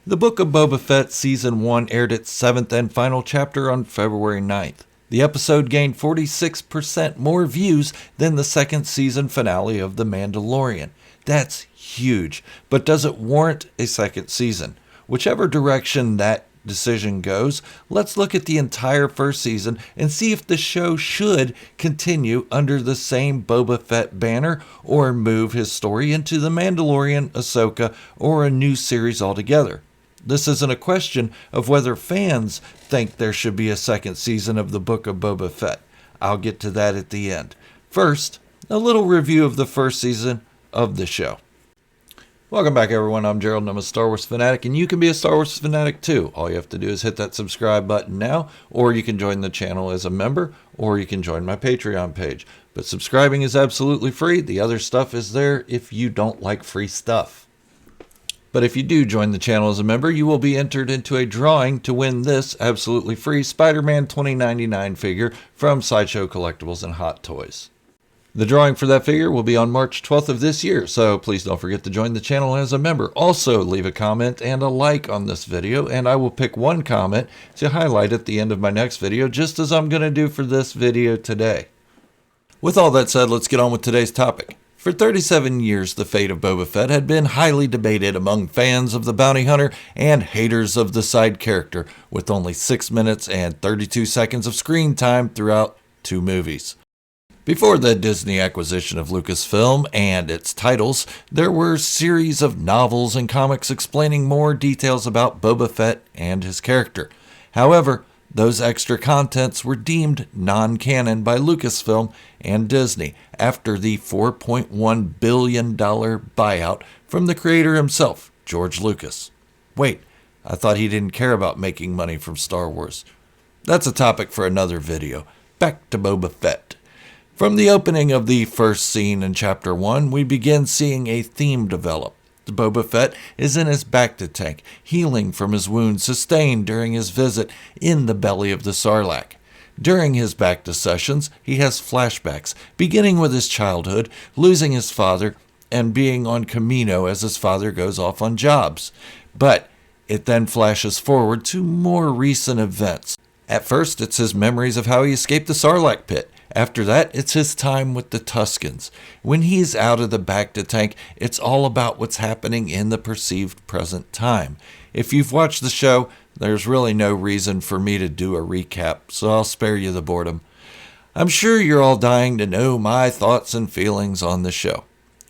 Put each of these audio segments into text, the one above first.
The Book of Boba Fett Season 1 aired its 7th and final chapter on February 9th. The episode gained 46% more views than the second season finale of The Mandalorian. That's huge, but does it warrant a second season? Whichever direction that decision goes, let's look at the entire first season and see if the show should continue under the same Boba Fett banner or move his story into The Mandalorian, Ahsoka, or a new series altogether. This isn't a question of whether fans think there should be a second season of the Book of Boba Fett. I'll get to that at the end. First, a little review of the first season of the show. Welcome back, everyone. I'm Gerald, and I'm a Star Wars fanatic, and you can be a Star Wars fanatic too. All you have to do is hit that subscribe button now, or you can join the channel as a member, or you can join my Patreon page. But subscribing is absolutely free. The other stuff is there if you don't like free stuff. But if you do join the channel as a member, you will be entered into a drawing to win this absolutely free Spider-Man 2099 figure from Sideshow Collectibles and Hot Toys. The drawing for that figure will be on March 12th of this year, so please don't forget to join the channel as a member. Also, leave a comment and a like on this video, and I will pick one comment to highlight at the end of my next video, just as I'm going to do for this video today. With all that said, let's get on with today's topic. For 37 years, the fate of Boba Fett had been highly debated among fans of the bounty hunter and haters of the side character, with only 6 minutes and 32 seconds of screen time throughout 2 movies. Before the Disney acquisition of Lucasfilm and its titles, there were a series of novels and comics explaining more details about Boba Fett and his character. However, those extra contents were deemed non-canon by Lucasfilm and Disney after the $4.1 billion buyout from the creator himself, George Lucas. Wait, I thought he didn't care about making money from Star Wars. That's a topic for another video. Back to Boba Fett. From the opening of the first scene in Chapter 1, we begin seeing a theme develop. Boba Fett is in his bacta tank, healing from his wounds sustained during his visit in the belly of the Sarlacc. During his bacta sessions, he has flashbacks, beginning with his childhood, losing his father, and being on Kamino as his father goes off on jobs. But it then flashes forward to more recent events. At first, it's his memories of how he escaped the Sarlacc pit. After that, it's his time with the Tuskens. When he's out of the bacta tank, it's all about what's happening in the perceived present time. If you've watched the show, there's really no reason for me to do a recap, so I'll spare you the boredom. I'm sure you're all dying to know my thoughts and feelings on the show.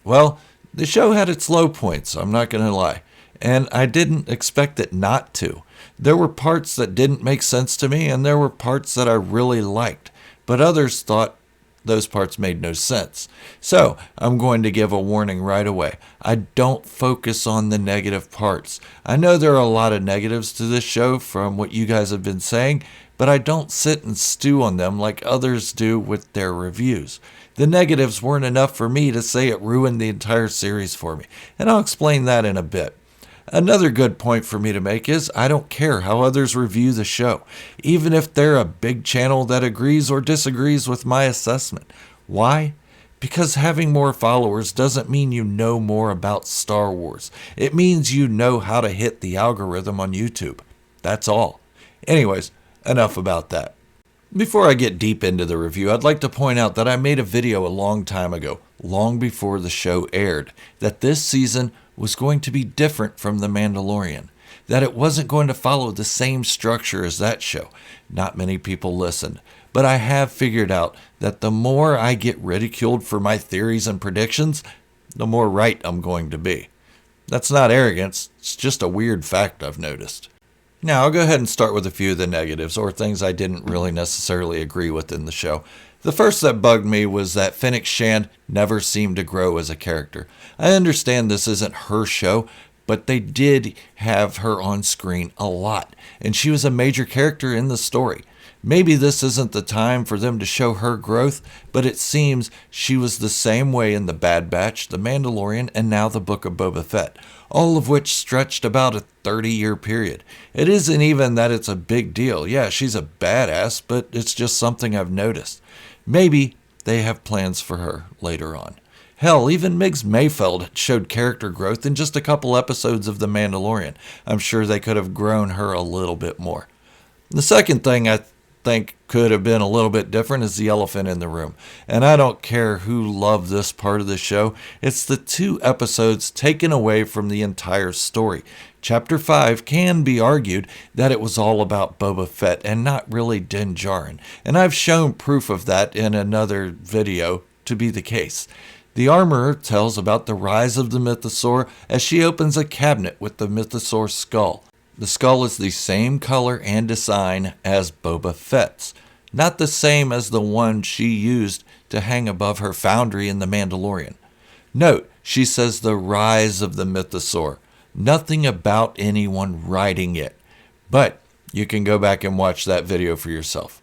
Well, the show had its low points, I'm not going to lie, and I didn't expect it not to. There were parts that didn't make sense to me, and there were parts that I really liked. But others thought those parts made no sense. So I'm going to give a warning right away. I don't focus on the negative parts. I know there are a lot of negatives to this show from what you guys have been saying, but I don't sit and stew on them like others do with their reviews. The negatives weren't enough for me to say it ruined the entire series for me, and I'll explain that in a bit. Another good point for me to make is I don't care how others review the show, even if they're a big channel that agrees or disagrees with my assessment. Why? Because having more followers doesn't mean you know more about Star Wars. It means you know how to hit the algorithm on YouTube. That's all. Anyways, enough about that. Before I get deep into the review, I'd like to point out that I made a video a long time ago, long before the show aired, that this season was going to be different from The Mandalorian, that it wasn't going to follow the same structure as that show. Not many people listened, but I have figured out that the more I get ridiculed for my theories and predictions, the more right I'm going to be. That's not arrogance, it's just a weird fact I've noticed. Now, I'll go ahead and start with a few of the negatives, or things I didn't really necessarily agree with in the show. The first that bugged me was that Fennec Shand never seemed to grow as a character. I understand this isn't her show, but they did have her on screen a lot, and she was a major character in the story. Maybe this isn't the time for them to show her growth, but it seems she was the same way in The Bad Batch, The Mandalorian, and now The Book of Boba Fett, all of which stretched about a 30-year period. It isn't even that it's a big deal. Yeah, she's a badass, but it's just something I've noticed. Maybe they have plans for her later on. Hell, even Migs Mayfeld showed character growth in just a couple episodes of The Mandalorian. I'm sure they could have grown her a little bit more. The second thing I think could have been a little bit different is the elephant in the room. And I don't care who loved this part of the show. It's the 2 episodes taken away from the entire story. Chapter 5 can be argued that it was all about Boba Fett and not really Din Djarin. And I've shown proof of that in another video to be the case. The armorer tells about the rise of the mythosaur as she opens a cabinet with the mythosaur skull. The skull is the same color and design as Boba Fett's, not the same as the one she used to hang above her foundry in The Mandalorian. Note, she says the rise of the mythosaur, nothing about anyone riding it. But you can go back and watch that video for yourself.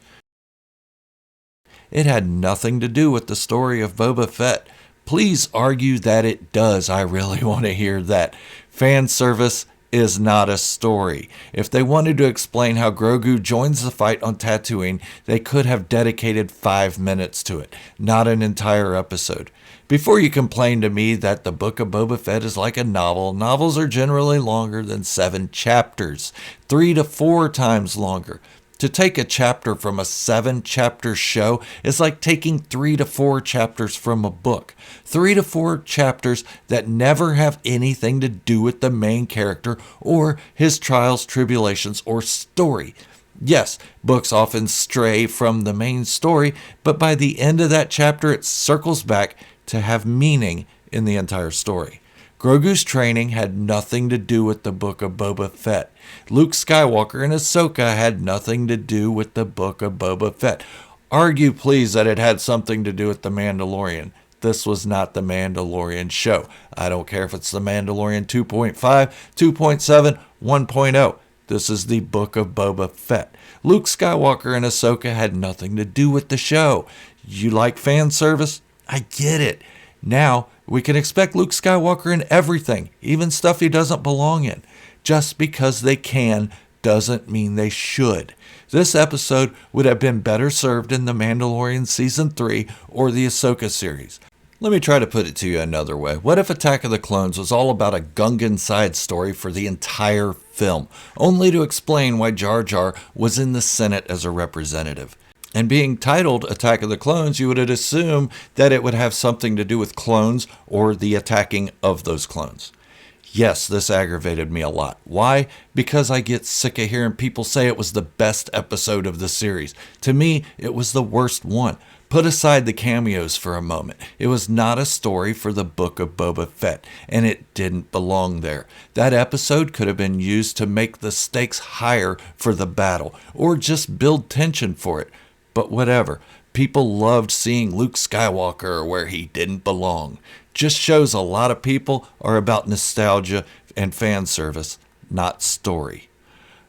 It had nothing to do with the story of Boba Fett. Please argue that it does. I really want to hear that. Fan service is not a story. If they wanted to explain how Grogu joins the fight on Tatooine, they could have dedicated 5 minutes to it, not an entire episode. Before you complain to me that the Book of Boba Fett is like a novel, novels are generally longer than 7 chapters, 3 to 4 times longer. To take a chapter from a 7-chapter show is like taking 3 to 4 chapters from a book. 3 to 4 chapters that never have anything to do with the main character or his trials, tribulations, or story. Yes, books often stray from the main story, but by the end of that chapter it circles back to have meaning in the entire story. Grogu's training had nothing to do with the Book of Boba Fett. Luke Skywalker and Ahsoka had nothing to do with the Book of Boba Fett. Argue, please, that it had something to do with The Mandalorian. This was not The Mandalorian show. I don't care if it's The Mandalorian 2.5, 2.7, 1.0. This is the Book of Boba Fett. Luke Skywalker and Ahsoka had nothing to do with the show. You like fan service? I get it. Now, we can expect Luke Skywalker in everything, even stuff he doesn't belong in. Just because they can doesn't mean they should. This episode would have been better served in The Mandalorian Season 3 or the Ahsoka series. Let me try to put it to you another way. What if Attack of the Clones was all about a Gungan side story for the entire film, only to explain why Jar Jar was in the Senate as a representative? And being titled Attack of the Clones, you would assume that it would have something to do with clones or the attacking of those clones. Yes, this aggravated me a lot. Why? Because I get sick of hearing people say it was the best episode of the series. To me, it was the worst one. Put aside the cameos for a moment. It was not a story for the Book of Boba Fett, and it didn't belong there. That episode could have been used to make the stakes higher for the battle, or just build tension for it. But whatever. People loved seeing Luke Skywalker where he didn't belong. Just shows a lot of people are about nostalgia and fan service, not story.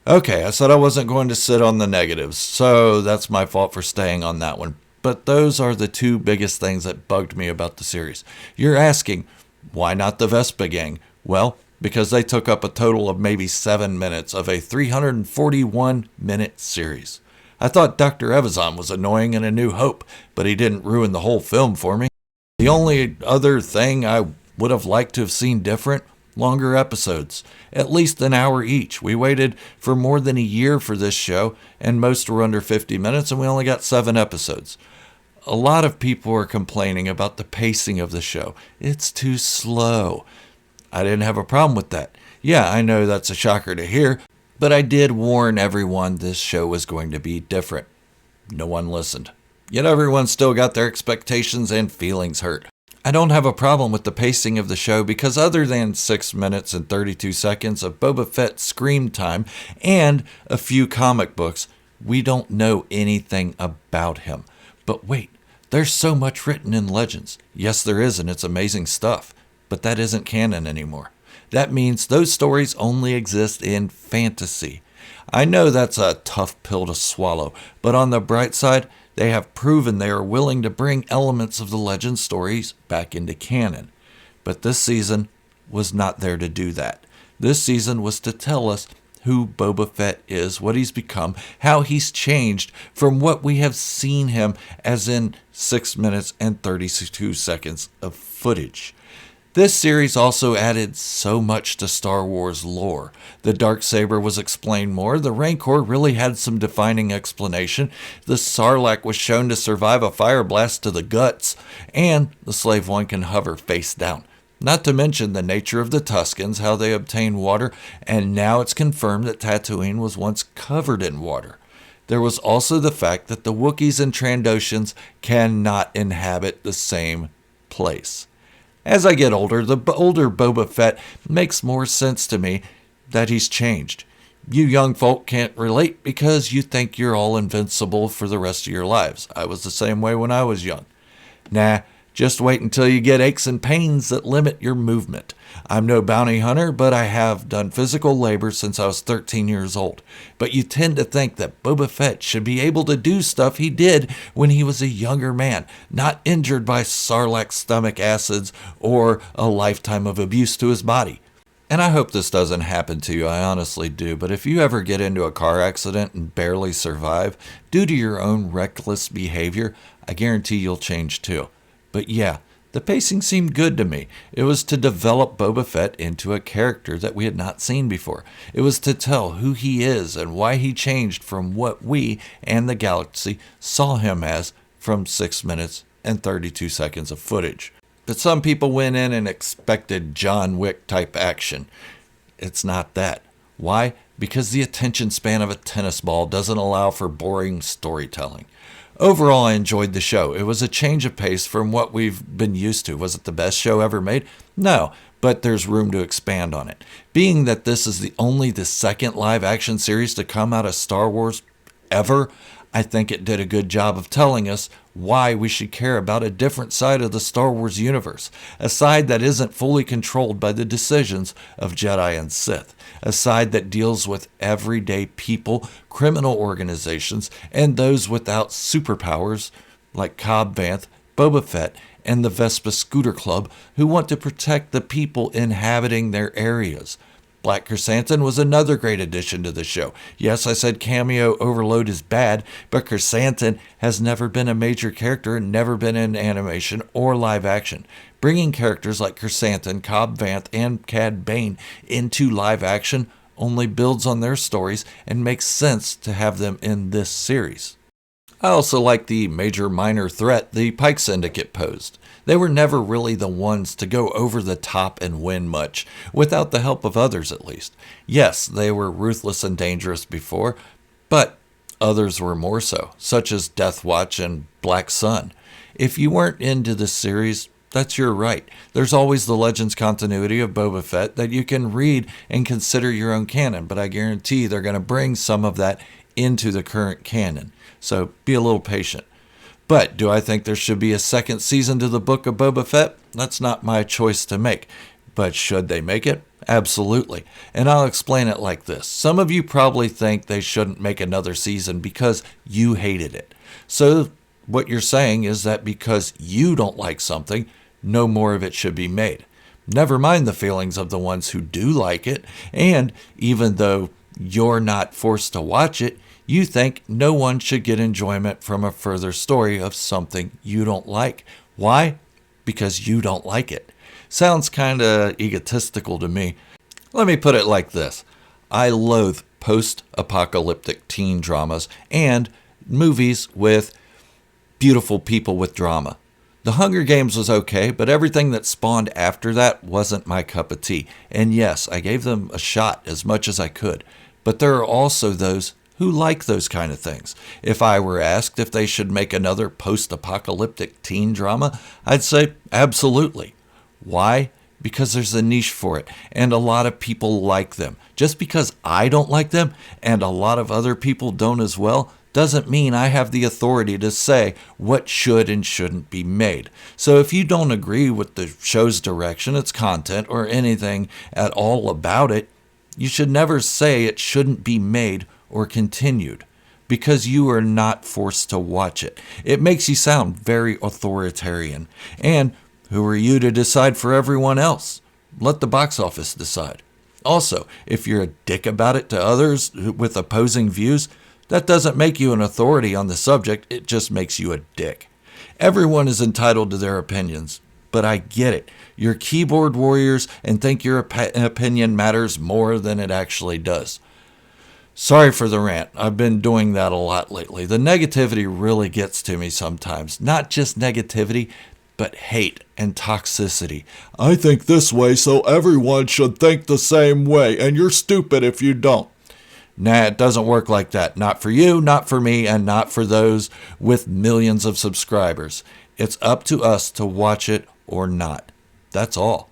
Okay, I said I wasn't going to sit on the negatives, so that's my fault for staying on that one. But those are the 2 biggest things that bugged me about the series. You're asking, why not the Vespa Gang? Well, because they took up a total of maybe 7 minutes of a 341-minute series. I thought Dr. Evazan was annoying in A New Hope, but he didn't ruin the whole film for me. The only other thing I would have liked to have seen different, longer episodes, at least an hour each. We waited for more than a year for this show, and most were under 50 minutes, and we only got 7 episodes. A lot of people are complaining about the pacing of the show. It's too slow. I didn't have a problem with that. Yeah, I know that's a shocker to hear, but I did warn everyone this show was going to be different. No one listened. Yet everyone still got their expectations and feelings hurt. I don't have a problem with the pacing of the show because other than 6 minutes and 32 seconds of Boba Fett screen time and a few comic books, we don't know anything about him. But wait, there's so much written in Legends. Yes, there is, and it's amazing stuff. But that isn't canon anymore. That means those stories only exist in fantasy. I know that's a tough pill to swallow, but on the bright side, they have proven they are willing to bring elements of the legend stories back into canon. But this season was not there to do that. This season was to tell us who Boba Fett is, what he's become, how he's changed from what we have seen him as in 6 minutes and 32 seconds of footage. This series also added so much to Star Wars lore. The Darksaber was explained more, the Rancor really had some defining explanation, the Sarlacc was shown to survive a fire blast to the guts, and the Slave One can hover face down. Not to mention the nature of the Tuskens, how they obtain water, and now it's confirmed that Tatooine was once covered in water. There was also the fact that the Wookiees and Trandoshans cannot inhabit the same place. As I get older, the older Boba Fett makes more sense to me that he's changed. You young folk can't relate because you think you're all invincible for the rest of your lives. I was the same way when I was young. Nah, just wait until you get aches and pains that limit your movement. I'm no bounty hunter, but I have done physical labor since I was 13 years old. But you tend to think that Boba Fett should be able to do stuff he did when he was a younger man, not injured by Sarlacc stomach acids or a lifetime of abuse to his body. And I hope this doesn't happen to you, I honestly do, but if you ever get into a car accident and barely survive due to your own reckless behavior, I guarantee you'll change too. But yeah, the pacing seemed good to me. It was to develop Boba Fett into a character that we had not seen before. It was to tell who he is and why he changed from what we and the galaxy saw him as from 6 minutes and 32 seconds of footage. But some people went in and expected John Wick type action. It's not that. Why? Because the attention span of a tennis ball doesn't allow for boring storytelling. Overall, I enjoyed the show. It was a change of pace from what we've been used to. Was it the best show ever made? No, but there's room to expand on it. Being that this is only the second live-action series to come out of Star Wars ever, I think it did a good job of telling us why we should care about a different side of the Star Wars universe, a side that isn't fully controlled by the decisions of Jedi and Sith, a side that deals with everyday people, criminal organizations, and those without superpowers like Cobb Vanth, Boba Fett, and the Vespa Scooter Club who want to protect the people inhabiting their areas. Black Chrysanthemum was another great addition to the show. Yes, I said cameo overload is bad, but Chrysanthemum has never been a major character and never been in animation or live action. Bringing characters like Chrysanthemum, Cobb Vanth, and Cad Bane into live action only builds on their stories and makes sense to have them in this series. I also like the major-minor threat the Pike Syndicate posed. They were never really the ones to go over the top and win much, without the help of others at least. Yes, they were ruthless and dangerous before, but others were more so, such as Death Watch and Black Sun. If you weren't into this series, that's your right. There's always the Legends continuity of Boba Fett that you can read and consider your own canon, but I guarantee they're going to bring some of that into the current canon. So be a little patient. But do I think there should be a second season to the Book of Boba Fett? That's not my choice to make. But should they make it? Absolutely. And I'll explain it like this. Some of you probably think they shouldn't make another season because you hated it. So what you're saying is that because you don't like something, no more of it should be made. Never mind the feelings of the ones who do like it. And even though you're not forced to watch it, you think no one should get enjoyment from a further story of something you don't like. Why? Because you don't like it. Sounds kind of egotistical to me. Let me put it like this. I loathe post-apocalyptic teen dramas and movies with beautiful people with drama. The Hunger Games was okay, but everything that spawned after that wasn't my cup of tea. And yes, I gave them a shot as much as I could. But there are also those who like those kind of things. If I were asked if they should make another post-apocalyptic teen drama, I'd say absolutely. Why? Because there's a niche for it, and a lot of people like them. Just because I don't like them, and a lot of other people don't as well, doesn't mean I have the authority to say what should and shouldn't be made. So if you don't agree with the show's direction, its content, or anything at all about it, you should never say it shouldn't be made or continued, because you are not forced to watch it. It makes you sound very authoritarian. And who are you to decide for everyone else? Let the box office decide. Also, if you're a dick about it to others with opposing views, that doesn't make you an authority on the subject, it just makes you a dick. Everyone is entitled to their opinions, but I get it. You're keyboard warriors and think your opinion matters more than it actually does. Sorry for the rant. I've been doing that a lot lately. The negativity really gets to me sometimes. Not just negativity, but hate and toxicity. I think this way, so everyone should think the same way, and you're stupid if you don't. Nah, it doesn't work like that. Not for you, not for me, and not for those with millions of subscribers. It's up to us to watch it or not. That's all.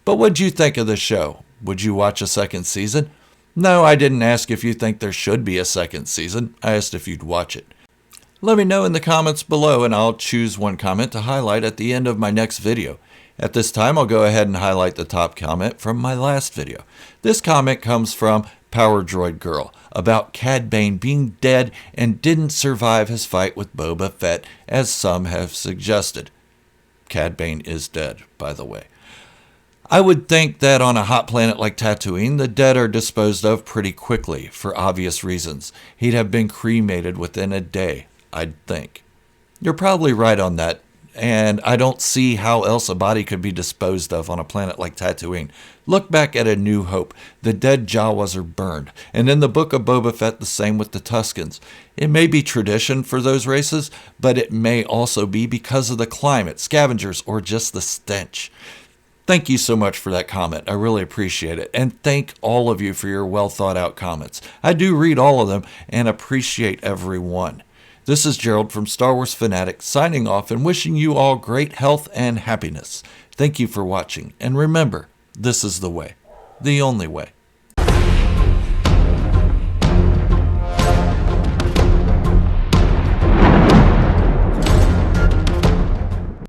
But what'd you think of the show? Would you watch a second season? No, I didn't ask if you think there should be a second season. I asked if you'd watch it. Let me know in the comments below, and I'll choose one comment to highlight at the end of my next video. At this time, I'll go ahead and highlight the top comment from my last video. This comment comes from Power Droid Girl about Cad Bane being dead and didn't survive his fight with Boba Fett, as some have suggested. Cad Bane is dead, by the way. I would think that on a hot planet like Tatooine, the dead are disposed of pretty quickly, for obvious reasons. He'd have been cremated within a day, I'd think. You're probably right on that, and I don't see how else a body could be disposed of on a planet like Tatooine. Look back at A New Hope. The dead Jawas are burned, and in the Book of Boba Fett, the same with the Tuskens. It may be tradition for those races, but it may also be because of the climate, scavengers, or just the stench. Thank you so much for that comment. I really appreciate it. And thank all of you for your well thought out comments. I do read all of them and appreciate every one. This is Gerald from Star Wars Fanatic signing off and wishing you all great health and happiness. Thank you for watching. And remember, this is the way, the only way.